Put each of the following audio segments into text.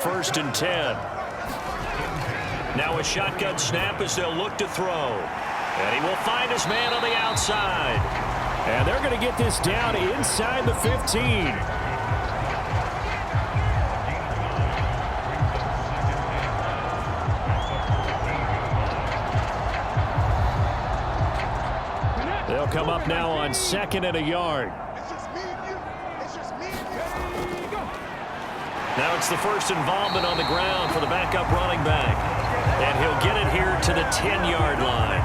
First and 10. Now a shotgun snap as they'll look to throw. And he will find his man on the outside. And they're going to get this down inside the 15. They'll come up now on 2nd and a yard. Now it's the first involvement on the ground for the backup running back. And he'll get it here to the 10-yard line.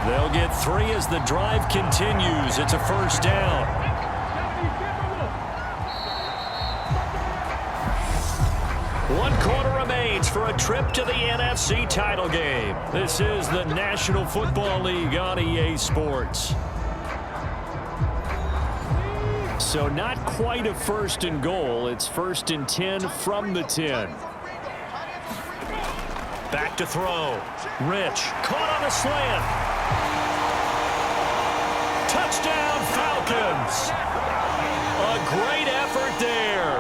They'll get 3 as the drive continues. It's a first down. One quarter remains for a trip to the NFC title game. This is the National Football League on EA Sports. So not quite a first and goal. It's first and 10 from the 10. Back to throw. Rich caught on a slant. Touchdown Falcons. A great effort there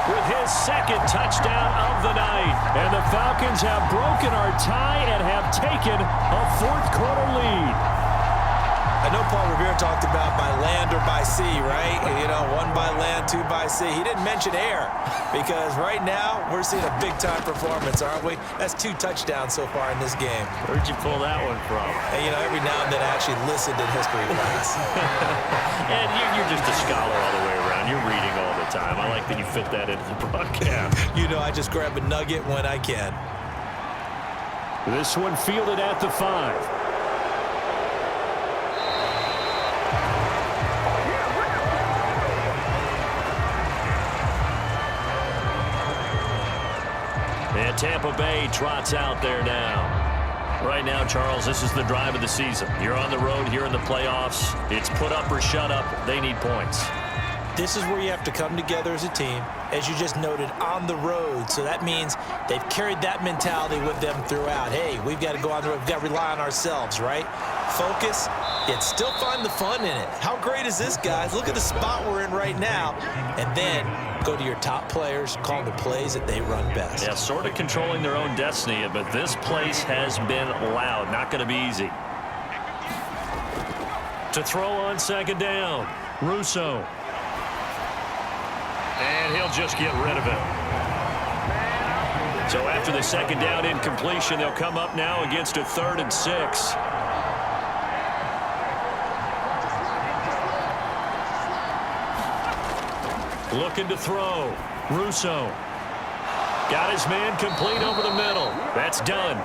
with his 2nd touchdown of the night. And the Falcons have broken our tie and have taken a 4th quarter lead. I know Paul Revere talked about by land or by sea, right? You know, 1 by land, 2 by sea. He didn't mention air because right now we're seeing a big-time performance, aren't we? That's 2 touchdowns so far in this game. Where'd you pull that one from? And, you know, every now and then I actually listened in history class. And you're just a scholar all the way around. You're reading all the time. I like that you fit that into the broadcast. You know, I just grab a nugget when I can. This one fielded at the 5. And Tampa Bay trots out there now. Right now, Charles, this is the drive of the season. You're on the road here in the playoffs. It's put up or shut up. They need points. This is where you have to come together as a team, as you just noted, on the road. So that means they've carried that mentality with them throughout. Hey, we've got to go on the road. We've got to rely on ourselves, right? Focus, yet still find the fun in it. How great is this, guys? Look at the spot we're in right now. And then go to your top players, call the plays that they run best. Yeah, sort of controlling their own destiny, but this place has been loud. Not going to be easy. To throw on 2nd down, Russo. And he'll just get rid of it. So after the 2nd down incompletion, they'll come up now against a 3rd and 6. Looking to throw. Russo. Got his man complete over the middle. That's done.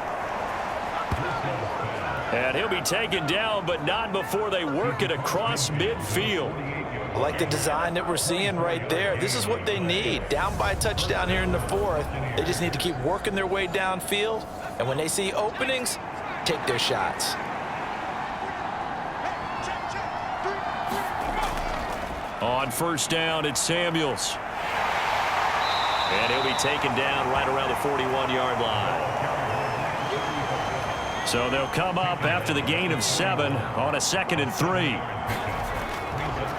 And he'll be taken down, but not before they work it across midfield. I like the design that we're seeing right there. This is what they need. Down by a touchdown here in the 4th. They just need to keep working their way downfield. And when they see openings, take their shots. On 1st down, it's Samuels. And he'll be taken down right around the 41-yard line. So they'll come up after the gain of 7 on a 2nd and 3.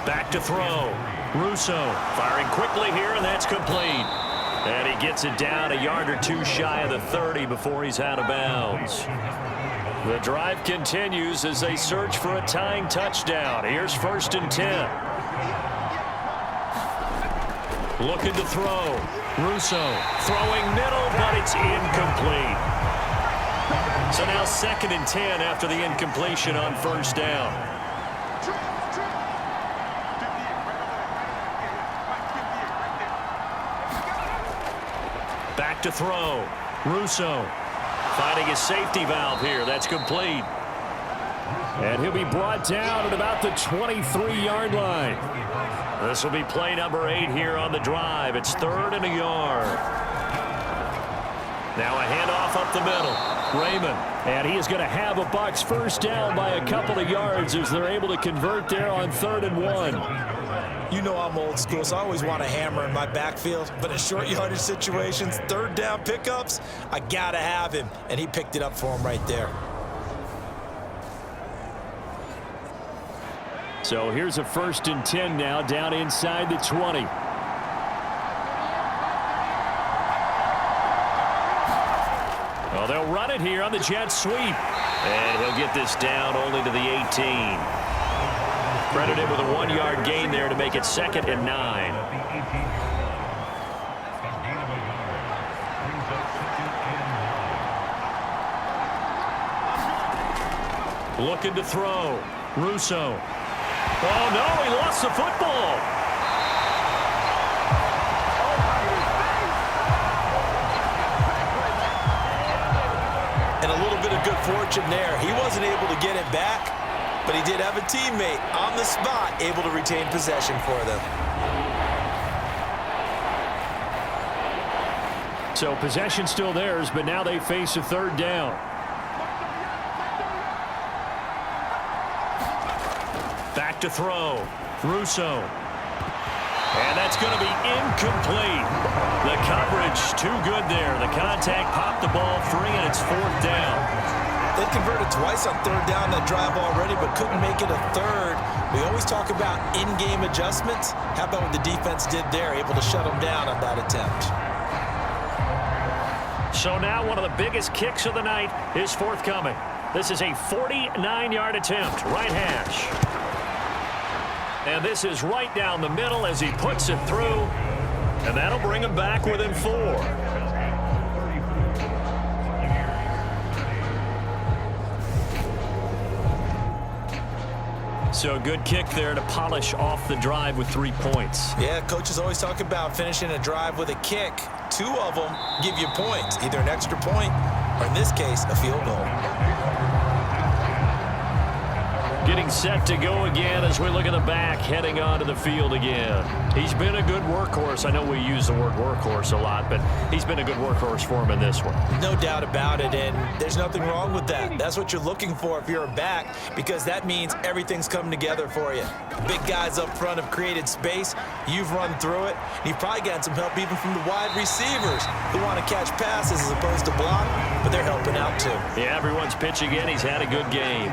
Back to throw. Russo firing quickly here, and that's complete. And he gets it down a yard or 2 shy of the 30 before he's out of bounds. The drive continues as they search for a tying touchdown. Here's 1st and 10. Looking to throw. Russo throwing middle, but it's incomplete. So now 2nd and 10 after the incompletion on 1st down. Back to throw. Russo finding his safety valve here. That's complete. And he'll be brought down at about the 23-yard line. This will be play number 8 here on the drive. It's 3rd and a yard. Now a handoff up the middle. Raymond. And he is going to have a Bucs first down by a couple of yards as they're able to convert there on 3rd and 1. You know I'm old school, so I always want a hammer in my backfield. But in short yardage situations, 3rd down pickups, I got to have him. And he picked it up for him right there. So here's a 1st and 10 now down inside the 20. Oh, they'll run it here on the jet sweep. And he'll get this down only to the 18. Credited with a 1-yard gain there to make it 2nd and 9. Looking to throw. Russo. Oh, no, he lost the football. And a little bit of good fortune there. He wasn't able to get it back, but he did have a teammate on the spot able to retain possession for them. So possession still theirs, but now they face a 3rd down. Back to throw. Russo. And that's going to be incomplete. The coverage too good there. The contact popped the ball free, and it's 4th down. They converted twice on 3rd down that drive already, but couldn't make it a 3rd. We always talk about in-game adjustments. How about what the defense did there, able to shut them down on that attempt? So now one of the biggest kicks of the night is forthcoming. This is a 49-yard attempt, right hash. And this is right down the middle as he puts it through. And that'll bring him back within 4. So a good kick there to polish off the drive with 3 points. Yeah, coaches always talk about finishing a drive with a kick. 2 of them give you points, either an extra point or, in this case, a field goal. Getting set to go again as we look at the back, heading onto the field again. He's been a good workhorse. I know we use the word workhorse a lot, but he's been a good workhorse for him in this one. No doubt about it, and there's nothing wrong with that. That's what you're looking for if you're a back, because that means everything's come together for you. Big guys up front have created space. You've run through it. And you've probably gotten some help even from the wide receivers who want to catch passes as opposed to block, but they're helping out too. Yeah, everyone's pitching in. He's had a good game.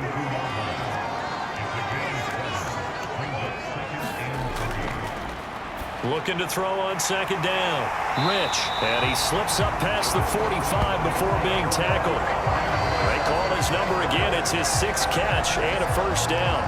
Looking to throw on 2nd down. Rich. And he slips up past the 45 before being tackled. They call his number again. It's his 6th catch and a 1st down.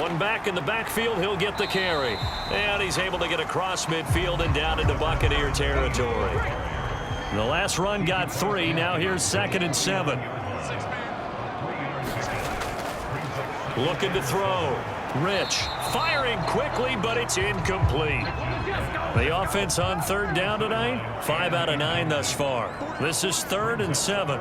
One back in the backfield, he'll get the carry. And he's able to get across midfield and down into Buccaneer territory. And the last run got 3. Now here's 2nd and 7. Looking to throw. Rich. Firing quickly, but it's incomplete. The offense on 3rd down tonight, 5 out of 9 thus far. This is 3rd and 7.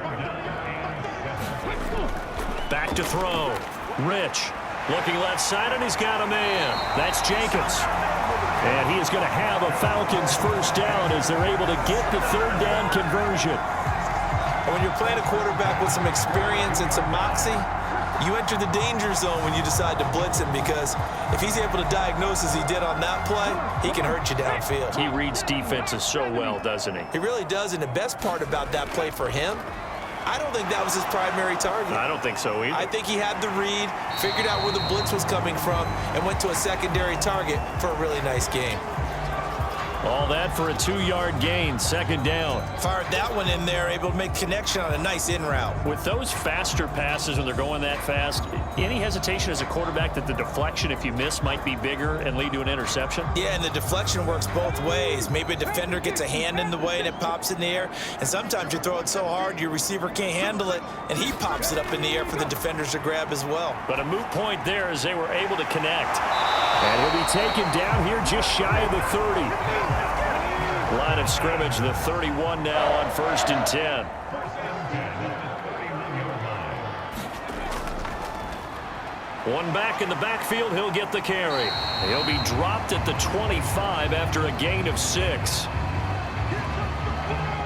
Back to throw. Rich. Looking left side, and he's got a man. That's Jenkins. And he is going to have a Falcons 1st down as they're able to get the 3rd down conversion. When you're playing a quarterback with some experience and some moxie, you enter the danger zone when you decide to blitz him, because if he's able to diagnose as he did on that play, he can hurt you downfield. He reads defenses so well, doesn't he? He really does, and the best part about that play for him, I don't think that was his primary target. I don't think so either. I think he had the read, figured out where the blitz was coming from, and went to a secondary target for a really nice game. All that for a 2-yard gain, 2nd down. Fired that one in there, able to make connection on a nice in route. With those faster passes when they're going that fast, any hesitation as a quarterback that the deflection, if you miss, might be bigger and lead to an interception? Yeah, and the deflection works both ways. Maybe a defender gets a hand in the way and it pops in the air, and sometimes you throw it so hard your receiver can't handle it, and he pops it up in the air for the defenders to grab as well. But a moot point there as they were able to connect. And he'll be taken down here just shy of the 30. Line of scrimmage, the 31 now on 1st and 10. One back in the backfield, he'll get the carry. He'll be dropped at the 25 after a gain of 6.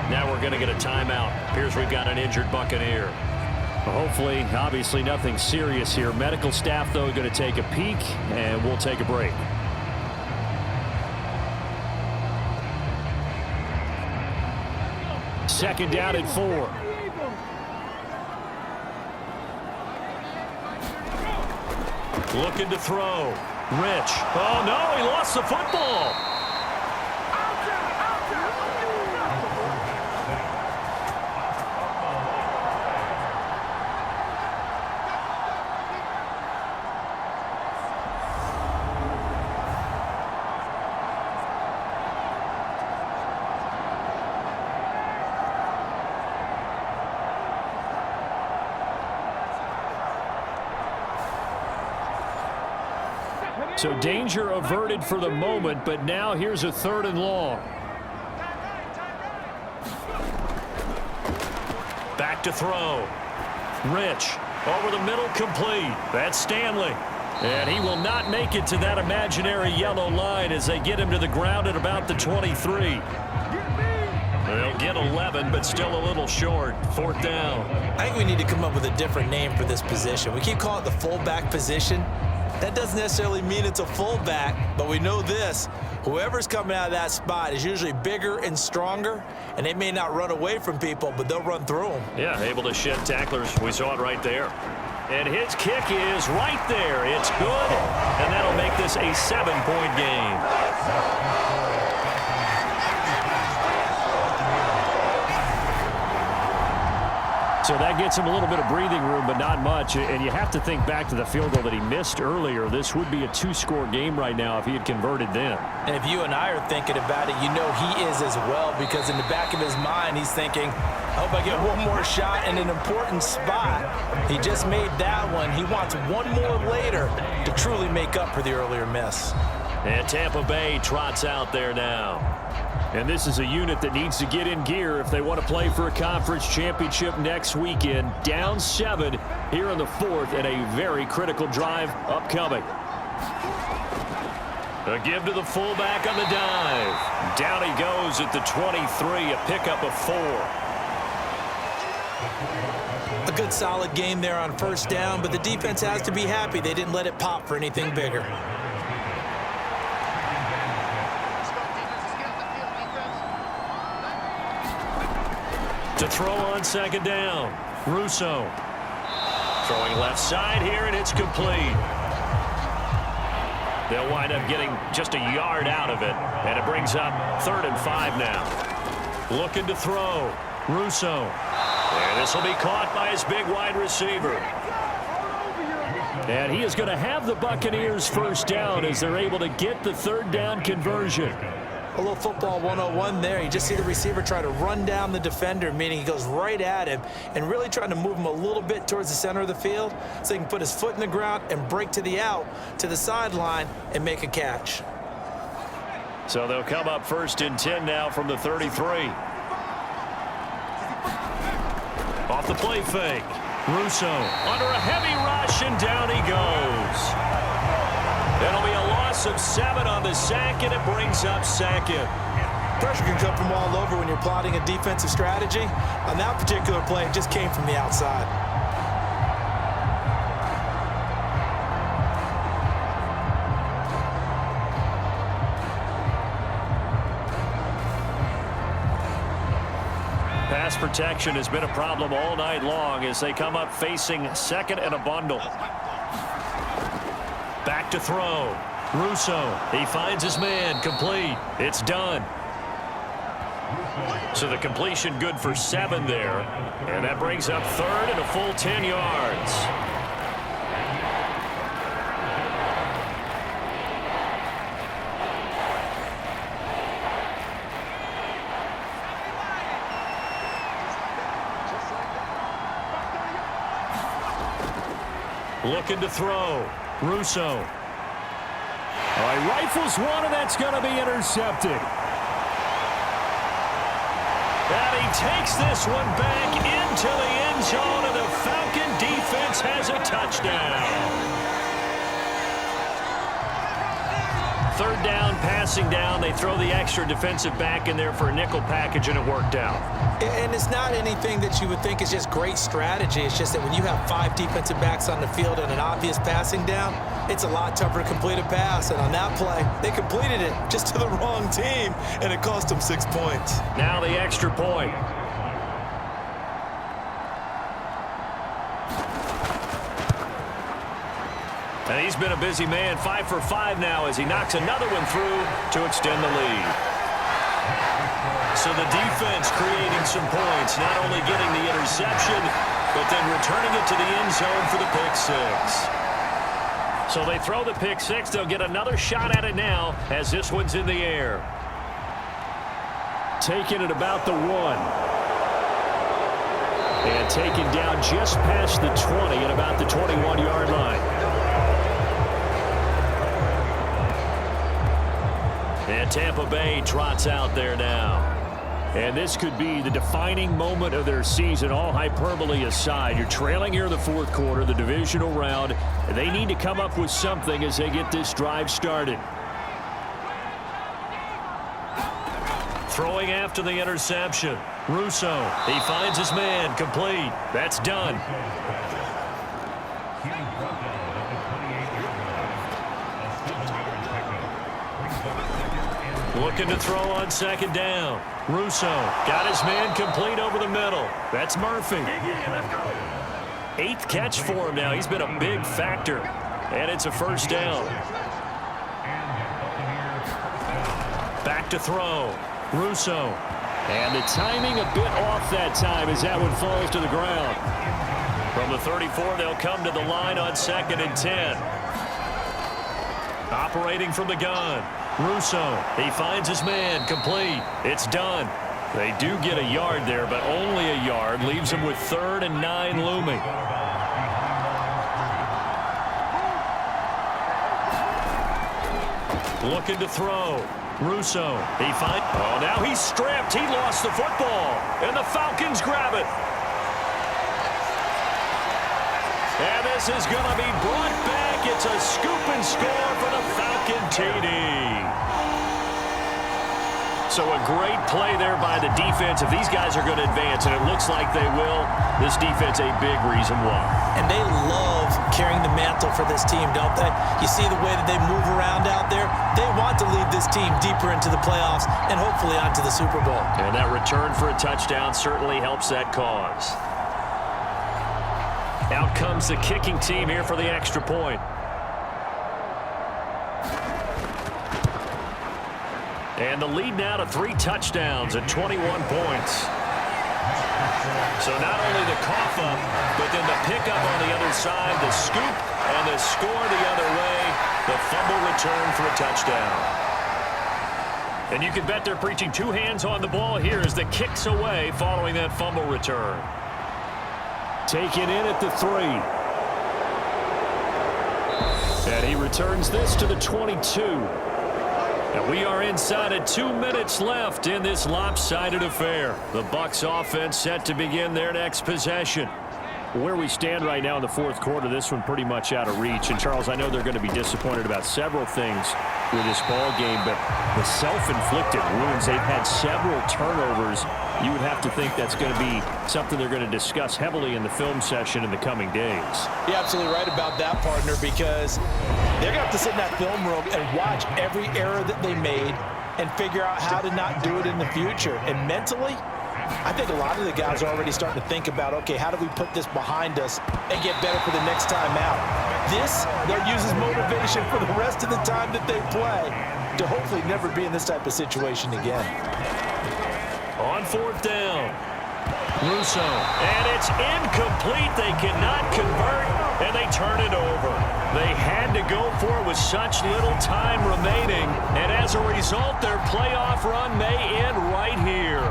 Now we're going to get a timeout. Here's we've got an injured Buccaneer. Hopefully, obviously nothing serious here. Medical staff, though, going to take a peek, and we'll take a break. Second down and 4. Looking to throw. Rich. Oh, no, he lost the football. So danger averted for the moment, but now here's a 3rd and long. Back to throw. Rich. Over the middle, complete. That's Stanley. And he will not make it to that imaginary yellow line as they get him to the ground at about the 23. They'll get 11, but still a little short. 4th down. I think we need to come up with a different name for this position. We keep calling it the fullback position. That doesn't necessarily mean it's a fullback, but we know this. Whoever's coming out of that spot is usually bigger and stronger, and they may not run away from people, but they'll run through them. Yeah, able to shed tacklers. We saw it right there. And his kick is right there. It's good, and that'll make this a 7-point game. So that gets him a little bit of breathing room, but not much. And you have to think back to the field goal that he missed earlier. This would be a 2-score game right now if he had converted then. And if you and I are thinking about it, you know he is as well, because in the back of his mind, he's thinking, I hope I get one more shot in an important spot. He just made that one. He wants one more later to truly make up for the earlier miss. And Tampa Bay trots out there now. And this is a unit that needs to get in gear if they want to play for a conference championship next weekend. Down 7 here in the 4th, and a very critical drive upcoming. A give to the fullback on the dive. Down he goes at the 23, a pickup of 4. A good solid game there on 1st down, but the defense has to be happy they didn't let it pop for anything bigger. To throw on 2nd down. Russo. Throwing left side here, and it's complete. They'll wind up getting just a yard out of it, and it brings up 3rd and 5 now. Looking to throw. Russo. And this will be caught by his big wide receiver. And he is going to have the Buccaneers 1st down as they're able to get the 3rd down conversion. A little football 101 there. You just see the receiver try to run down the defender, meaning he goes right at him and really trying to move him a little bit towards the center of the field so he can put his foot in the ground and break to the out, to the sideline, and make a catch. So they'll come up 1st and 10 now from the 33. Off the play fake. Russo under a heavy rush, and down he goes. That'll be a loss of 7 on the sack, and it brings up 2nd. Pressure can come from all over when you're plotting a defensive strategy. On that particular play, it just came from the outside. Pass protection has been a problem all night long as they come up facing 2nd and a bundle. Back to throw. Russo. He finds his man. Complete. It's done. So the completion good for 7 there. And that brings up 3rd and a full 10 yards. Looking to throw. Russo. All right, rifles one, and that's going to be intercepted. And he takes this one back into the end zone, and the Falcon defense has a touchdown. 3rd down, passing down. They throw the extra defensive back in there for a nickel package, and it worked out. And it's not anything that you would think is just great strategy. It's just that when you have 5 defensive backs on the field and an obvious passing down, it's a lot tougher to complete a pass. And on that play, they completed it just to the wrong team, and it cost them 6 points. Now the extra point. And he's been a busy man, 5 for 5 now as he knocks another one through to extend the lead. So the defense creating some points, not only getting the interception, but then returning it to the end zone for the pick six. So they throw the pick six. They'll get another shot at it now as this one's in the air. Taken at about the 1. And taken down just past the 20 at about the 21-yard line. And Tampa Bay trots out there now. And this could be the defining moment of their season, all hyperbole aside. You're trailing here in the fourth quarter, the divisional round. And they need to come up with something as they get this drive started. Throwing after the interception. Russo, he finds his man, complete. That's done. Looking to throw on second down. Russo got his man complete over the middle. That's Murphy. 8th catch for him now. He's been a big factor. And it's a first down. Back to throw. Russo. And the timing a bit off that time as that one falls to the ground. From the 34, they'll come to the line on 2nd and 10. Operating from the gun. Russo, he finds his man, complete. It's done. They do get a yard there, but only a yard. Leaves them with 3rd and 9 looming. Looking to throw. Russo, he finds... Oh, now he's stripped. He lost the football. And the Falcons grab it. And this is going to be brought back. It's a scoop and score for the Falcon TD. So a great play there by the defense. If these guys are going to advance, and it looks like they will, this defense a big reason why. And they love carrying the mantle for this team, don't they? You see the way that they move around out there? They want to lead this team deeper into the playoffs and hopefully onto the Super Bowl. And that return for a touchdown certainly helps that cause. Out comes the kicking team here for the extra point. And the lead now to 3 touchdowns at 21 points. So not only the cough up, but then the pickup on the other side, the scoop, and the score the other way, the fumble return for a touchdown. And you can bet they're preaching 2 hands on the ball here as the kick's away following that fumble return. Taken in at the 3. And he returns this to the 22. And we are inside of 2 minutes left in this lopsided affair. The Bucs offense set to begin their next possession. Where we stand right now in the fourth quarter, this one pretty much out of reach. And, Charles, I know they're going to be disappointed about several things with this ball game, but the self-inflicted wounds, they've had several turnovers. You would have to think that's going to be something they're going to discuss heavily in the film session in the coming days. You're absolutely right about that, partner, because they're going to have to sit in that film room and watch every error that they made and figure out how to not do it in the future. And mentally, I think a lot of the guys are already starting to think about, okay, how do we put this behind us and get better for the next time out? This, they'll use as motivation for the rest of the time that they play to hopefully never be in this type of situation again. On 4th down, Russo, and it's incomplete. They cannot convert, and they turn it over. They had to go for it with such little time remaining, and as a result, their playoff run may end right here.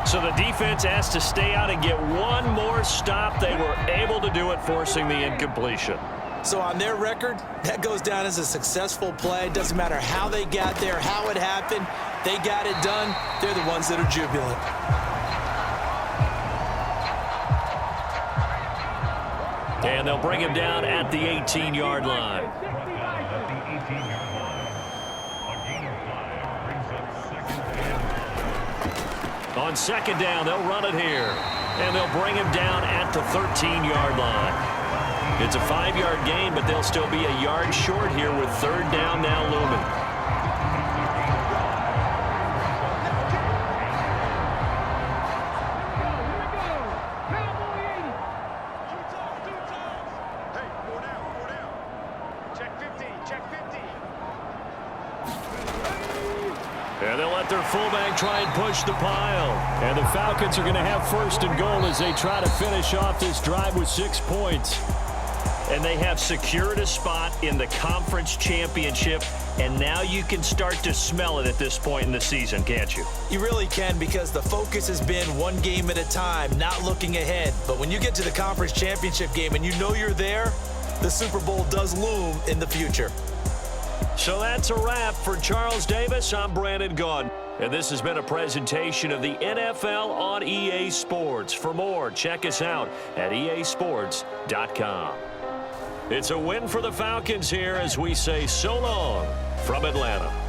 So the defense has to stay out and get one more stop. They were able to do it, forcing the incompletion. So on their record, that goes down as a successful play. Doesn't matter how they got there, how it happened. They got it done. They're the ones that are jubilant. And they'll bring him down at the 18-yard line. On 2nd down, they'll run it here. And they'll bring him down at the 13-yard line. It's a 5-yard gain, but they'll still be a yard short here with 3rd down now looming. And they'll let their fullback try and push the pile. And the Falcons are going to have first and goal as they try to finish off this drive with 6 points. And they have secured a spot in the conference championship, and now you can start to smell it at this point in the season, can't you? You really can, because the focus has been one game at a time, not looking ahead. But when you get to the conference championship game and you know you're there, the Super Bowl does loom in the future. So that's a wrap for Charles Davis. I'm Brandon Gaudin, and this has been a presentation of the NFL on EA Sports. For more, check us out at easports.com. It's a win for the Falcons here as we say so long from Atlanta.